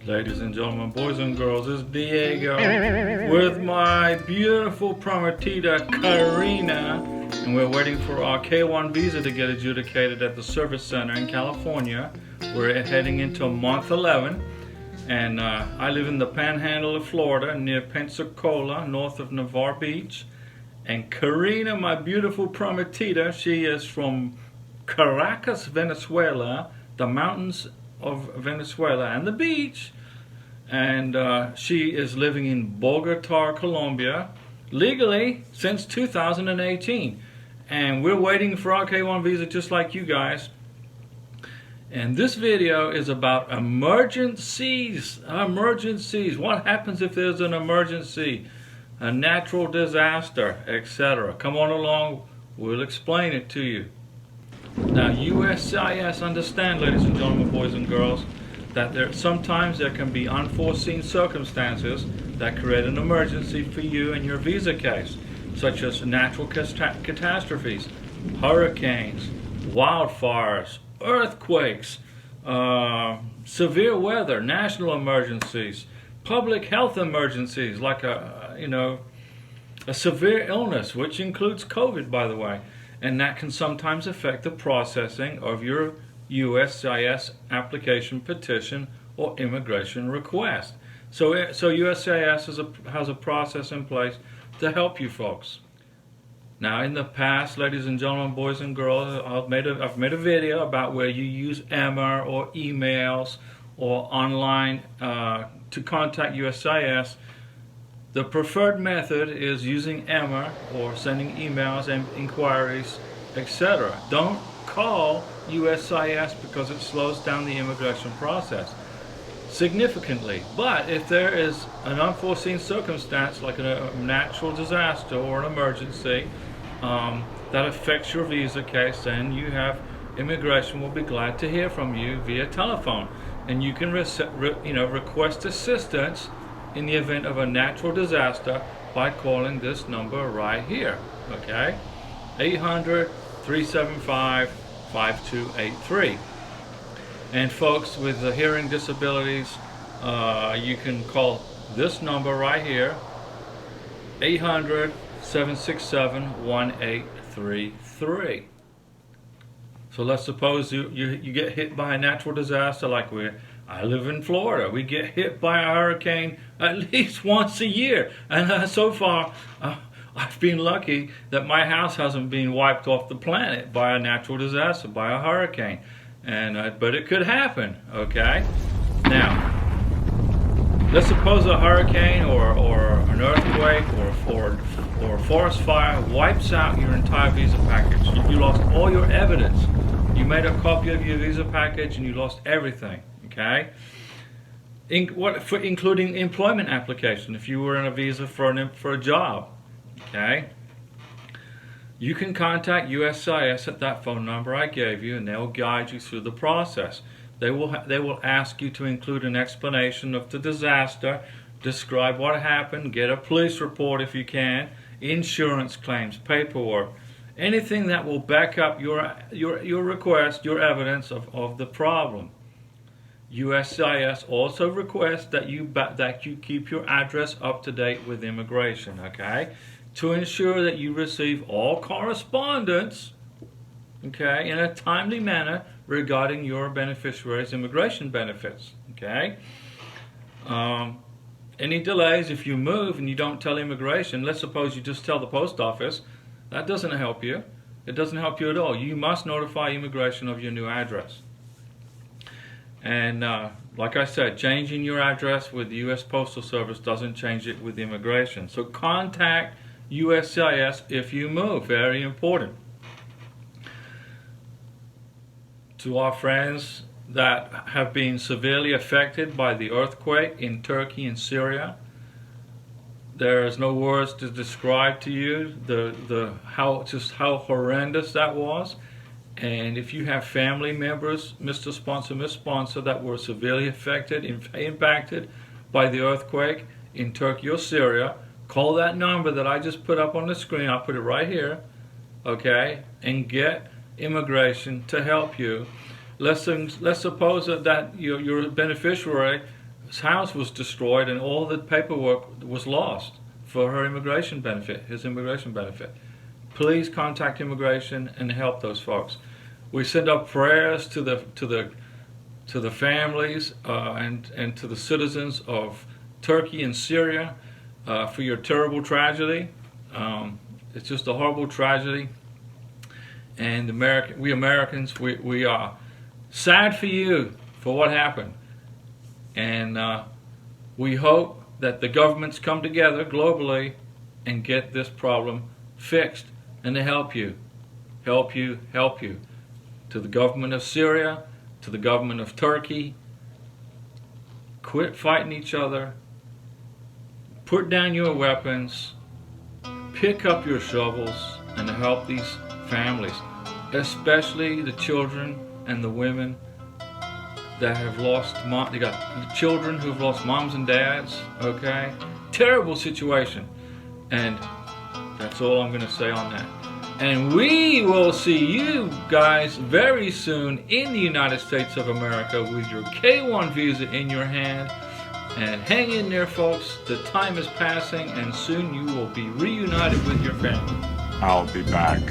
Ladies and gentlemen, boys and girls, it's Diego with my beautiful prometida Karina, and we're waiting for our K1 visa to get adjudicated at the Service Center in California. We're heading into month 11, and I live in the Panhandle of Florida near Pensacola, north of Navarre Beach. And Karina, my beautiful prometida, she is from Caracas, Venezuela, the mountains of Venezuela and the beach, and she is living in Bogota, Colombia, legally since 2018, and we're waiting for our K1 visa just like you guys. And this video is about emergencies. What happens if there's an emergency, a natural disaster, etc. Come on along, we'll explain it to you. Now, USCIS, understand, ladies and gentlemen, boys and girls, that sometimes there can be unforeseen circumstances that create an emergency for you in your visa case, such as natural catastrophes, hurricanes, wildfires, earthquakes, severe weather, national emergencies, public health emergencies like a severe illness, which includes COVID, by the way. And that can sometimes affect the processing of your USCIS application, petition, or immigration request. So USCIS has a process in place to help you folks. Now, in the past, ladies and gentlemen, boys and girls, I've made a video about where you use EMA or emails or online to contact USCIS. The preferred method is using EMA or sending emails and inquiries, etc. Don't call USCIS because it slows down the immigration process significantly. But if there is an unforeseen circumstance like a natural disaster or an emergency that affects your visa case, then immigration will be glad to hear from you via telephone, and you can request assistance in the event of a natural disaster by calling this number right here, okay? 800-375-5283. And folks with the hearing disabilities, you can call this number right here, 800-767-1833. So let's suppose you get hit by a natural disaster like I live in Florida. We get hit by a hurricane at least once a year. And so far, I've been lucky that my house hasn't been wiped off the planet by a natural disaster, by a hurricane. But it could happen, okay? Now, let's suppose a hurricane or an earthquake or a forest fire wipes out your entire visa package. You lost all your evidence. You made a copy of your visa package and you lost everything. Okay, including employment application. If you were in a visa for a job, okay, you can contact USCIS at that phone number I gave you, and they'll guide you through the process. They will ask you to include an explanation of the disaster, describe what happened, get a police report if you can, insurance claims, paperwork, anything that will back up your request, your evidence of the problem. USCIS also requests that you keep your address up to date with immigration, okay, to ensure that you receive all correspondence, okay, in a timely manner regarding your beneficiary's immigration benefits, okay. Any delays, if you move and you don't tell immigration, let's suppose you just tell the post office, that doesn't help you. It doesn't help you at all. You must notify immigration of your new address. And like I said, changing your address with the U.S. Postal Service doesn't change it with immigration. So contact USCIS if you move. Very important. To our friends that have been severely affected by the earthquake in Turkey and Syria, there is no words to describe to you how horrendous that was. And if you have family members, Mr. Sponsor, Miss Sponsor, that were severely affected, impacted by the earthquake in Turkey or Syria, call that number that I just put up on the screen. I'll put it right here, okay, and get immigration to help you. Let's suppose that your beneficiary house was destroyed and all the paperwork was lost for her immigration benefit, his immigration benefit. Please contact immigration and help those folks. We send up prayers to the families and to the citizens of Turkey and Syria for your terrible tragedy. It's just a horrible tragedy, and we Americans, we are sad for you for what happened, and we hope that the governments come together globally and get this problem fixed and to help you. To the government of Syria, to the government of Turkey, quit fighting each other, put down your weapons, pick up your shovels, and help these families, especially the children and the women that have lost they got children who've lost moms and dads, okay? Terrible situation. And that's all I'm going to say on that. And we will see you guys very soon in the United States of America with your K1 visa in your hand. And hang in there, folks. The time is passing, and soon you will be reunited with your family. I'll be back.